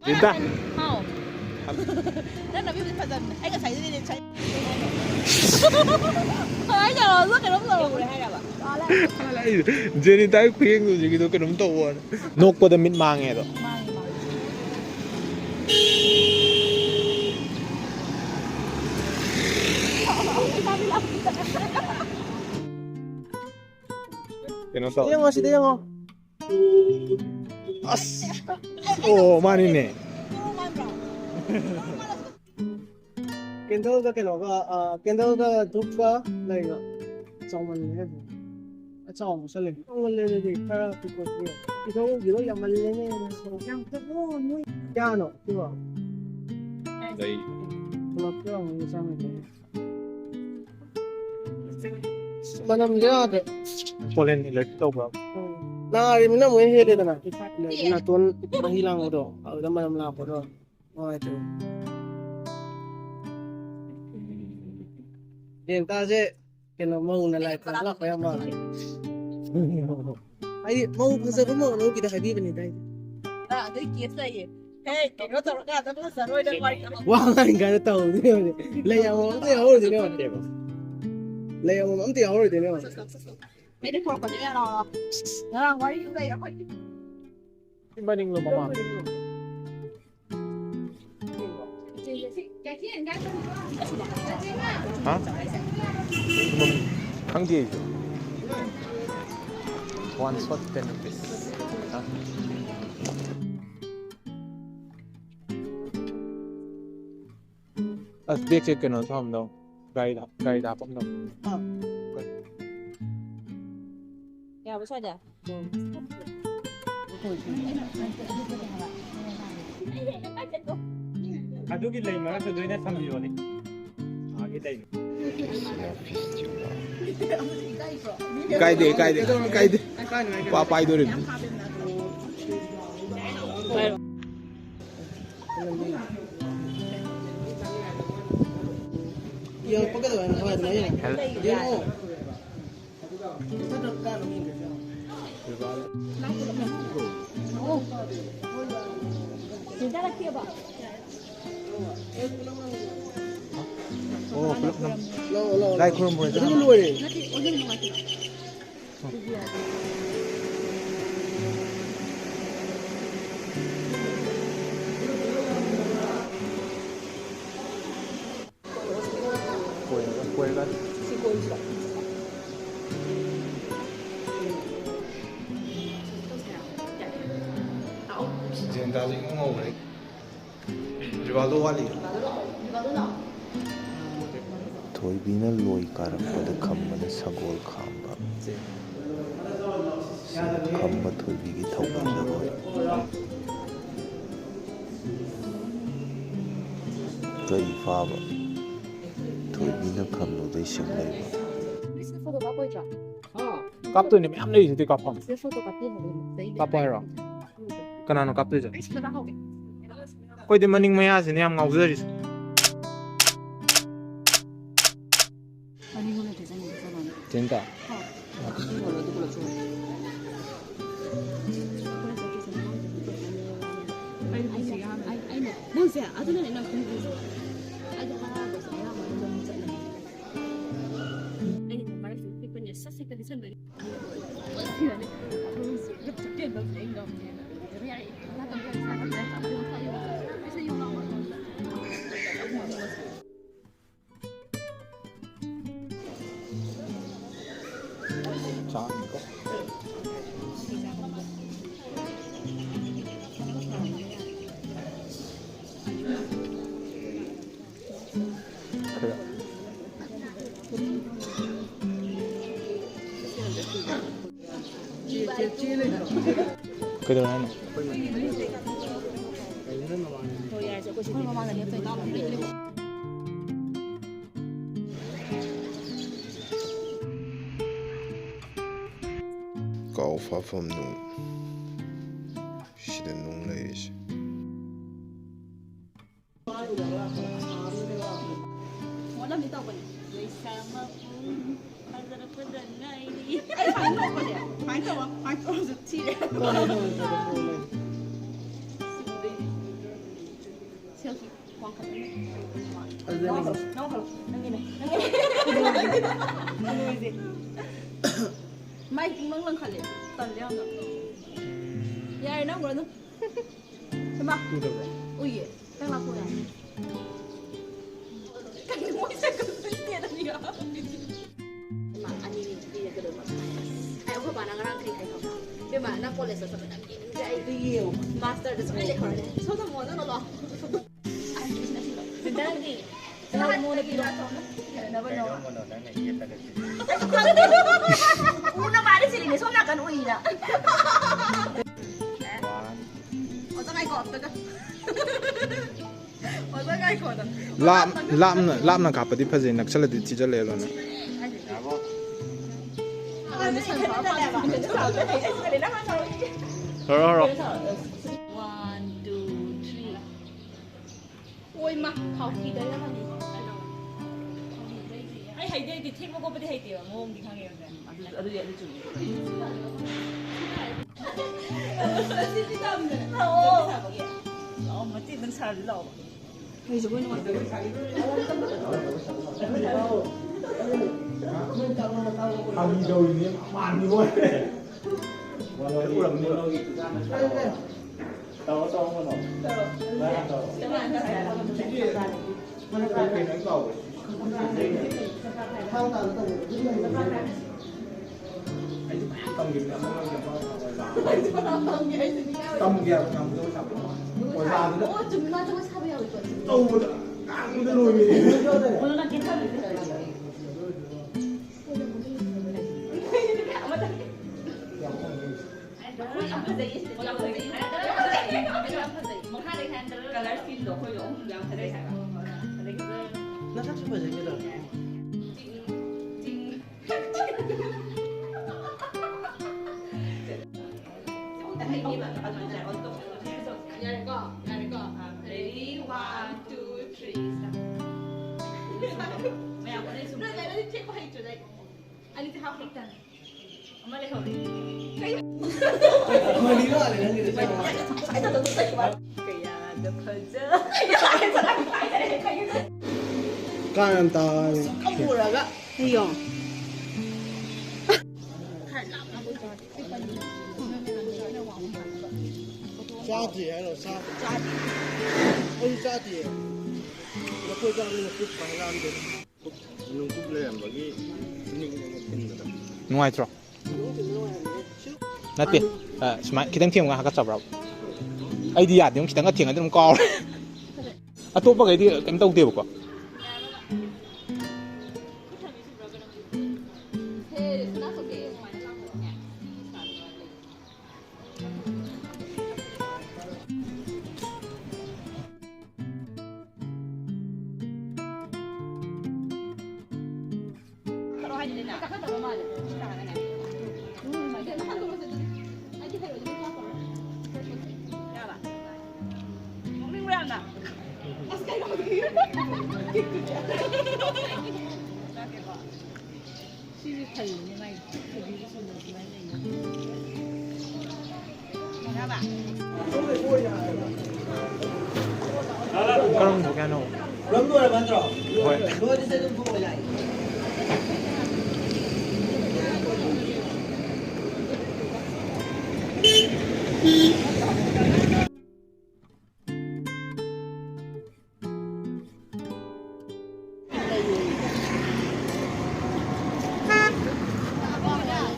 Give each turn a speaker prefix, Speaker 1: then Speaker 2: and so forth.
Speaker 1: 진짜?
Speaker 2: 어. Rất là biết phần dần anh có thấy gì đến cháy. Anh giờ rất cái lắm rồi.
Speaker 1: 제니 딸 비행도 저기도 그럼 또 원. 녹보다 밑 망해도. Cái nó to.
Speaker 3: Siya nga.
Speaker 1: As. Oh, manine.
Speaker 3: Kendall ka dhuk ka like chawman le chaw sa le chawman le de para ko ko ito gilo yaman le ne so yang to mo no ya no diba
Speaker 1: Đây.
Speaker 3: lo ko ang isa me manam dia de
Speaker 1: Polen electo bro.
Speaker 3: na rin na mo he de na na ton mahilang do da manam la ko do oh ito Yan kasi mau na like lang kaya mo. Ay mau kasi mo no kita habiban ni dai.
Speaker 2: À, đấy kia đây. Hey, cái nó tao ra tao nó sợ rồi đang quay.
Speaker 3: Wa nga nga tao ni. Laya mo ti ho ni mo. Laya mo ti ho ni mo.
Speaker 2: Mấy đứa con còn nhớ nó. Nó đang quay đây nó quay.
Speaker 1: 신발인 로 봐봐. 아? 강제해줘. One shot benefits. biết chưa cái nó thòm đâu. Gai đá bóng đâu.
Speaker 2: Ya, besok aja.
Speaker 4: 가족이 레이만 그 눈에 삼비오네. 아, 이게
Speaker 1: Gai đi. Qua bay tôi được.
Speaker 3: Yo pagka do na wa na yan. Yo mo. Sa ka no min.
Speaker 2: Chúng ta là kia bảo.
Speaker 1: Ồ, club năm.
Speaker 3: Lo.
Speaker 1: Đây khuôn mùi ra.
Speaker 3: Ano lo eh?
Speaker 1: Cuelga. Sentados em uma obra. Rivaldo Wali.
Speaker 5: ꯊꯣꯏꯕꯤꯅ ꯂꯣꯏ ꯀꯥꯔꯛꯄꯗ ꯈꯝꯕꯅ ꯁꯒꯣꯜ ꯈꯥꯝꯕ ꯈꯝꯕ ꯊꯣꯏꯕꯤꯒꯤ ꯊꯧꯒꯜ ꯖꯒꯣꯏ ꯀꯩ ꯐꯥꯕ ꯊꯣꯏꯕꯤꯅ ꯈꯝꯂꯨꯗ ꯏꯁꯤꯡ ꯂꯩꯕ
Speaker 2: Photo có quay chưa?
Speaker 1: 깝더니 뺨 내리지 돼 깝함.
Speaker 2: Photo có tiền rồi.
Speaker 1: 깝어 해라. 그나노 깝되죠.
Speaker 2: Cái đó không?
Speaker 1: 거기 마닝 마야지 내 암가 우저리스.
Speaker 2: 아니 이거는 대장님 대장님.
Speaker 1: 된다.
Speaker 2: 이걸로 이걸로 줘. anh đơn giản à thế này là không gì anh đã có sẽ làm một lần trận này anh thì máy thì cái nhà sát cái sân đấy rất trực tiếp với anh đồng cái này là tầm quan sát cái này cái sẽ dùng nó
Speaker 1: 자, 이거. 그래. 그대로 하네.
Speaker 2: thôi à sẽ có chuyện mà là nhớ tới đó
Speaker 5: Cầu phá phẩm nung Shida nung lấy shi
Speaker 2: mỗi lần đi tàu vậy lấy xe mà 不忍耐你。哎，反正我的，反正我是气的。消息光看的。那好，那你呢？ไม่มึงเรื่องขันเลยตอนเลี้ยงเนาะยายนั่งรถเนาะใช่ไหมอุ้ยตั้งรับคนอ่ะกันไม่ใช่กันเป็นเตี้ยนะนี่ก็มาอันนี้นี่ก็เดินมาไอ้คนบ้านนั่งร่างใครเขาเดี๋ยวมานั่งคนเลยสดๆนั่งกินใจดีอยู่มาสเตอร์จะไม่เลยคนเลยชอบทำหมดนั่นหรออันนี้นะที่เราเป็นได้ดีเราโมเดลกี่รอบนะเดี๋ยวนะวันน้องuna mare si ne sono nakan uina o ta kai ko ta o ta kai ko ta
Speaker 1: lam na ka pa di phaje nak chala di chi jale lo na ro
Speaker 2: 1 2 3โอ้ยมาเขาขี้ได้แล้วมันนี่
Speaker 6: 아니 하이데이 테이블 거부터 하이데요. 뭐 옮기 강해요.
Speaker 2: 아들 얘들 좀
Speaker 6: 엄마 뛰는 살 넣어.
Speaker 2: 이제 보이는 거
Speaker 1: 아니 저 이제 많이 보네
Speaker 3: 那他是不是人家的？
Speaker 2: Ready 1 2 3
Speaker 6: ไม่เอาคนได้สุ่ม
Speaker 2: เรื่องอะไรที่เช็คไว้จุดไหนอันนี้จะทำให้กัน
Speaker 6: 엄마 내 거리.
Speaker 3: มาดีว่าเลยนะนี่จะใช่ไหม
Speaker 6: 그야 너 퍼져.
Speaker 3: การตาย
Speaker 2: เอาหมูแล้วก็นี่ยอง
Speaker 3: 沙爹还有沙爹，我是沙爹，我会让那个不白烂的。
Speaker 5: nung problema gi ning nung da
Speaker 1: nuai tro na pi smai kitang thiam ga ka chabra ai di ya ding kitang ga thiang ga dum ko atopa ga di kem tau de ko 그럼 누가 너?
Speaker 3: 그럼 노래 만들어. 노래 세금 보고 야.
Speaker 1: 이